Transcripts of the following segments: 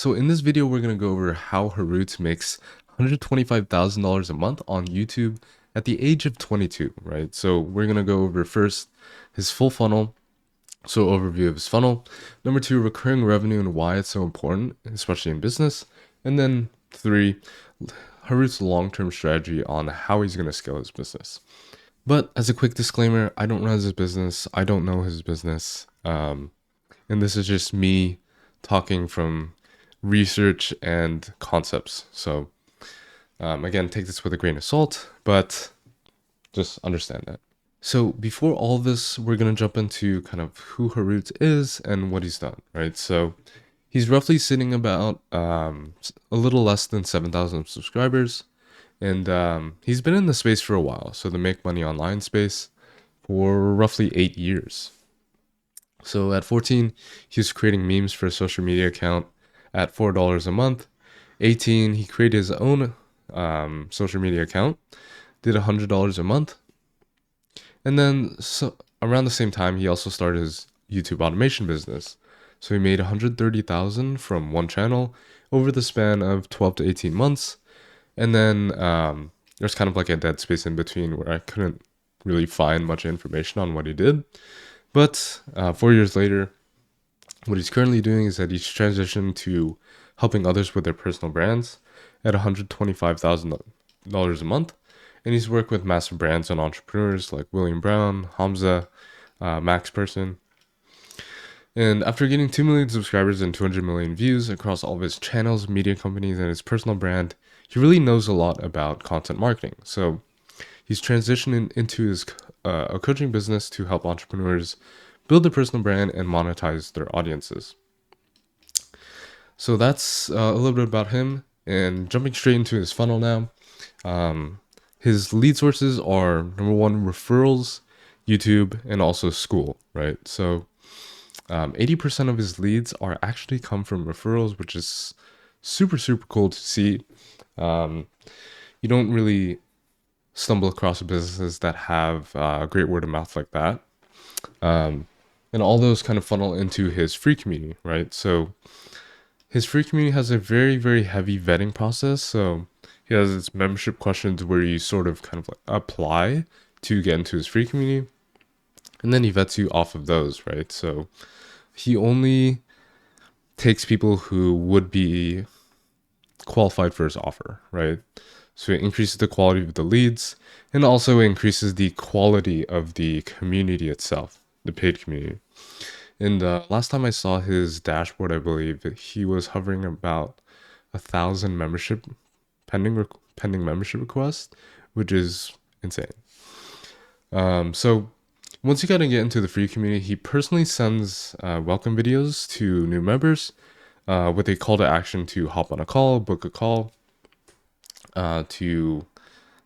So in this video, we're going to go over how Harut makes $125,000 a month on YouTube at the age of 22, right? So we're going to go over first his full funnel, so overview of his funnel. Number two, recurring revenue and why it's so important, especially in business. And then three, Harut's long-term strategy on how he's going to scale his business. But as a quick disclaimer, I don't run his business. I don't know his business. And this is just me talking from research and concepts. So again, take this with a grain of salt, but just understand that. So before all this, we're going to jump into kind of who Harut is and what he's done, right? So he's roughly sitting about a little less than 7,000 subscribers. And he's been in the space for a while. So the make money online space for roughly 8 years. So at 14, he was creating memes for a social media account at $4 a month. 18, he created his own social media account, did $100 a month. And then around the same time, he also started his YouTube automation business. So he made 130,000 from one channel over the span of 12 to 18 months. And then there's kind of like a dead space in between where I couldn't really find much information on what he did. But 4 years later, what he's currently doing is that he's transitioned to helping others with their personal brands at $125,000 a month. And he's worked with massive brands and entrepreneurs like William Brown, Hamza, Max Person. And after getting 2 million subscribers and 200 million views across all of his channels, media companies, and his personal brand, he really knows a lot about content marketing. So he's transitioning into his a coaching business to help entrepreneurs build a personal brand and monetize their audiences. So that's a little bit about him. And jumping straight into his funnel now, his lead sources are number one, referrals, YouTube, and also school, right? So 80% of his leads are actually come from referrals, which is super, super cool to see. You don't really stumble across businesses that have great word of mouth like that. And all those kind of funnel into his free community, right? So his free community has a very, very heavy vetting process. So he has its membership questions where you sort of kind of like apply to get into his free community. And then he vets you off of those, right? So he only takes people who would be qualified for his offer, right? So it increases the quality of the leads and also increases the quality of the community itself, the paid community. And last time I saw his dashboard, I believe he was hovering about 1,000 membership pending membership requests, which is insane. So once you kind of get into the free community, he personally sends welcome videos to new members with a call to action to hop on a call, book a call, to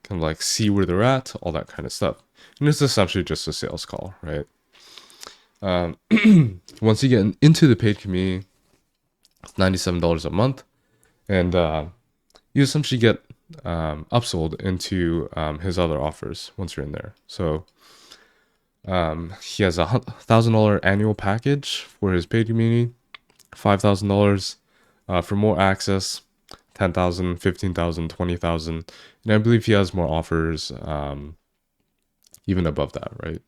kind of like see where they're at, all that kind of stuff. And it's essentially just a sales call, right? Once you get into the paid community, it's $97 a month, and you essentially get upsold into his other offers once you're in there. So he has a $1,000 annual package for his paid community, $5,000 for more access, 10,000, 15,000, 20,000, and I believe he has more offers even above that, right?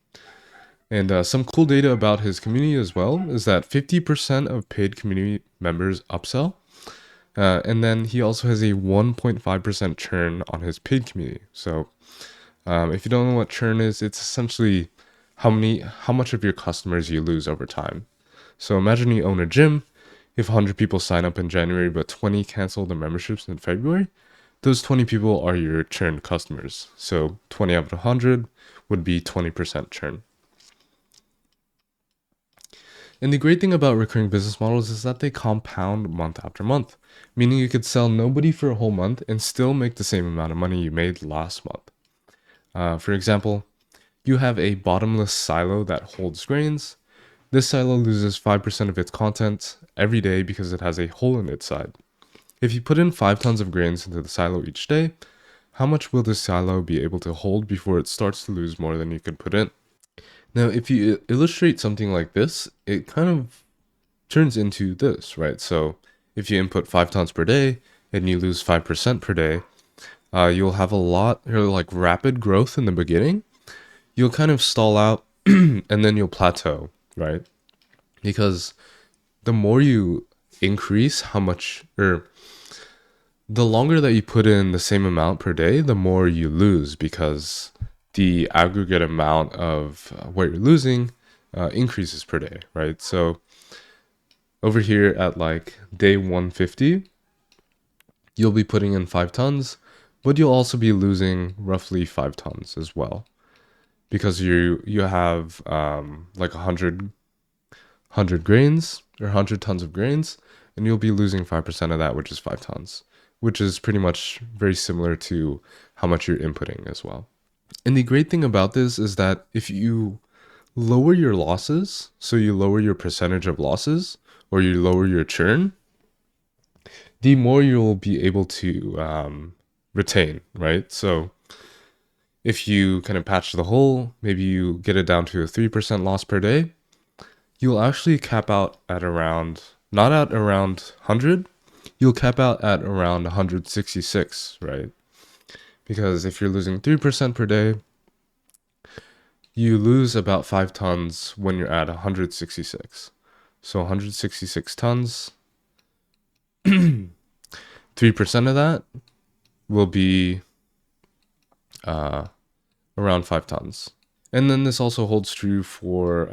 And some cool data about his community as well is that 50% of paid community members upsell. And then he also has a 1.5% churn on his paid community. So if you don't know what churn is, it's essentially how much of your customers you lose over time. So imagine you own a gym. If 100 people sign up in January, but 20 cancel their memberships in February, those 20 people are your churned customers. So 20 out of 100 would be 20% churn. And the great thing about recurring business models is that they compound month after month, meaning you could sell nobody for a whole month and still make the same amount of money you made last month. For example, you have a bottomless silo that holds grains. This silo loses 5% of its content every day because it has a hole in its side. If you put in 5 tons of grains into the silo each day, how much will this silo be able to hold before it starts to lose more than you could put in? Now, if you illustrate something like this, it kind of turns into this, right? So if you input 5 tons per day and you lose 5% per day, you'll have a lot, or like rapid growth in the beginning. You'll kind of stall out and then you'll plateau, right? Because the more you increase how much, or the longer that you put in the same amount per day, the more you lose because the aggregate amount of what you're losing increases per day, right? So over here at like day 150, you'll be putting in 5 tons, but you'll also be losing roughly 5 tons as well because you have like 100 grains or 100 tons of grains, and you'll be losing 5% of that, which is 5 tons, which is pretty much very similar to how much you're inputting as well. And the great thing about this is that if you lower your losses, so you lower your percentage of losses or you lower your churn, the more you'll be able to retain, right? So if you kind of patch the hole, maybe you get it down to a 3% loss per day, you'll actually cap out at around, not at around 100, you'll cap out at around 166, right? Because if you're losing 3% per day, you lose about 5 tons when you're at 166. So 166 tons, 3% of that will be around 5 tons. And then this also holds true for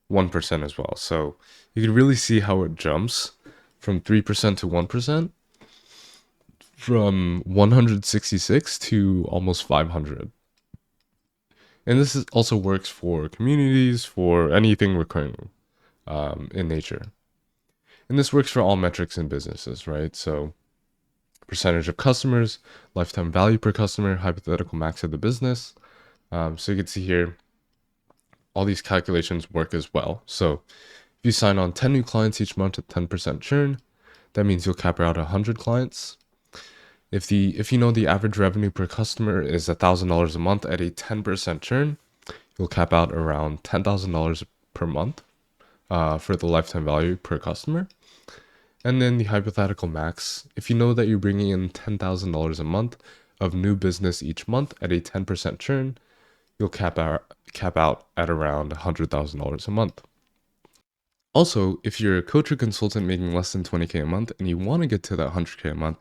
1% as well. So you can really see how it jumps from 3% to 1%, from 166 to almost 500. And this also works for communities, for anything recurring in nature. And this works for all metrics in businesses, right? So percentage of customers, lifetime value per customer, hypothetical max of the business. So you can see here, all these calculations work as well. So if you sign on 10 new clients each month at 10% churn, that means you'll cap out 100 clients. If you know the average revenue per customer is $1,000 a month at a 10% churn, you'll cap out around $10,000 per month for the lifetime value per customer. And then the hypothetical max, if you know that you're bringing in $10,000 a month of new business each month at a 10% churn, you'll cap out at around $100,000 a month. Also, if you're a coach or consultant making less than 20K a month and you want to get to that 100K a month,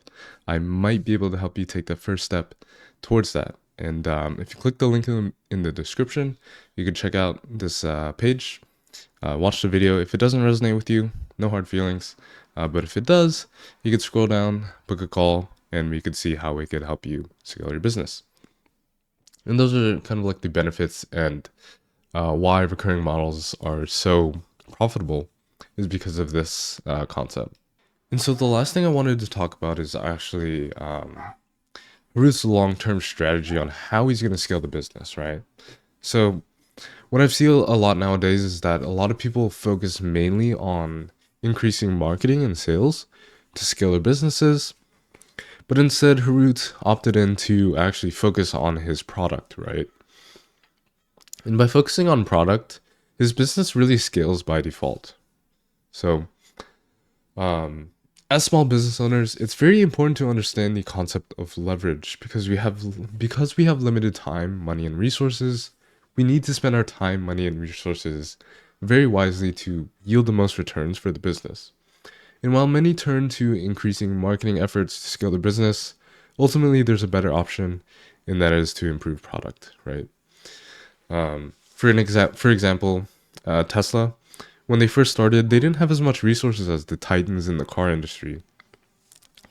I might be able to help you take the first step towards that. And if you click the link in the description, you can check out this page, watch the video. If it doesn't resonate with you, no hard feelings. But if it does, you can scroll down, book a call, and we could see how we could help you scale your business. And those are kind of like the benefits and why recurring models are so profitable is because of this concept. And so the last thing I wanted to talk about is actually Harut's long-term strategy on how he's going to scale the business, right? So what I've seen a lot nowadays is that a lot of people focus mainly on increasing marketing and sales to scale their businesses. But instead, Harut opted in to actually focus on his product, right? And by focusing on product, his business really scales by default. So, as small business owners, it's very important to understand the concept of leverage because we have limited time, money, and resources. We need to spend our time, money, and resources very wisely to yield the most returns for the business. And while many turn to increasing marketing efforts to scale their business, ultimately there's a better option, and that is to improve product, right? For example, Tesla, when they first started, they didn't have as much resources as the titans in the car industry,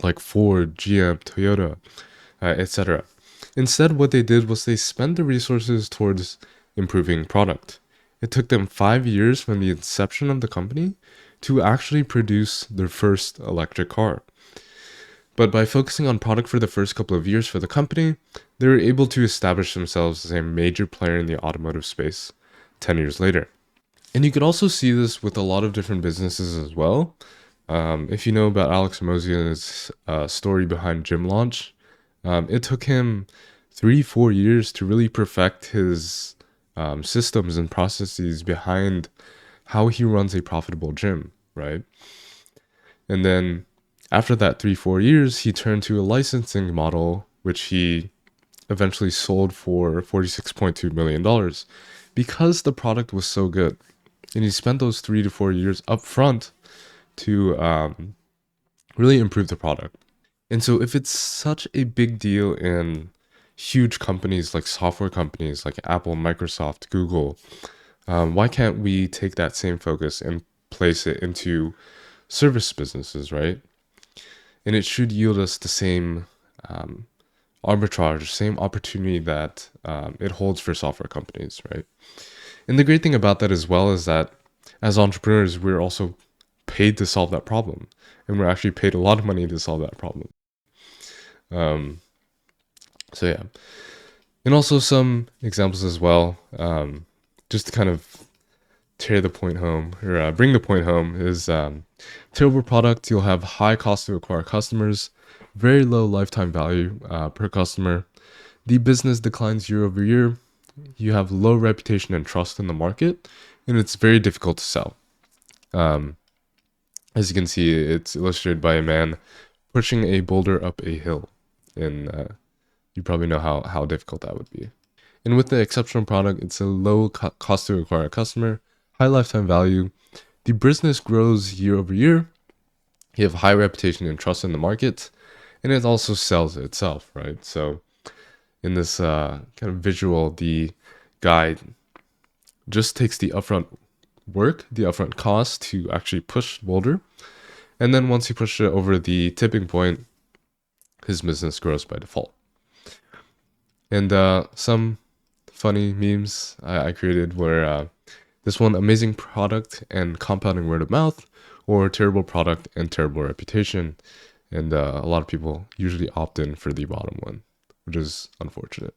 like Ford, GM, Toyota, etc. Instead, what they did was they spent the resources towards improving product. It took them 5 years from the inception of the company to actually produce their first electric car. But by focusing on product for the first couple of years for the company, they were able to establish themselves as a major player in the automotive space 10 years later. And you could also see this with a lot of different businesses as well. If you know about Alex Mosia's story behind Gym Launch, it took him 3-4 years to really perfect his systems and processes behind how he runs a profitable gym, right? And then After that 3-4 years, he turned to a licensing model, which he eventually sold for $46.2 million because the product was so good. And he spent those 3 to 4 years up front to really improve the product. And so, if it's such a big deal in huge companies like software companies like Apple, Microsoft, Google, why can't we take that same focus and place it into service businesses, right? And it should yield us the same arbitrage, same opportunity that it holds for software companies, right? And the great thing about that as well is that as entrepreneurs, we're also paid to solve that problem. And we're actually paid a lot of money to solve that problem. Um, so, yeah. And also some examples as well, just to kind of tear the point home or bring the point home is terrible product. You'll have high cost to acquire customers, very low lifetime value per customer. The business declines year over year. You have low reputation and trust in the market, and it's very difficult to sell. As you can see, it's illustrated by a man pushing a boulder up a hill, and you probably know how difficult that would be. And with the exceptional product, it's a low cost to acquire a customer, high lifetime value. The business grows year over year. You have high reputation and trust in the market, and it also sells itself, right? So in this kind of visual, the guy just takes the upfront work, the upfront cost to actually push the boulder. And then once he pushes it over the tipping point, his business grows by default. And some funny memes I created were this one, amazing product and compounding word of mouth, or terrible product and terrible reputation. And a lot of people usually opt in for the bottom one, which is unfortunate.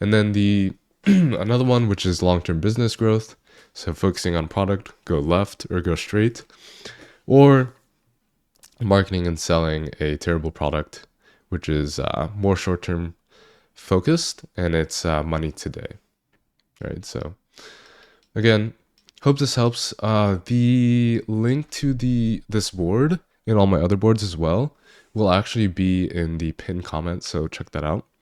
And then the another one, which is long-term business growth. So focusing on product, go left or go straight, or marketing and selling a terrible product, which is more short-term focused, and it's money today. Right. So again, hope this helps. The link to this board and all my other boards as well will actually be in the pinned comment, so check that out.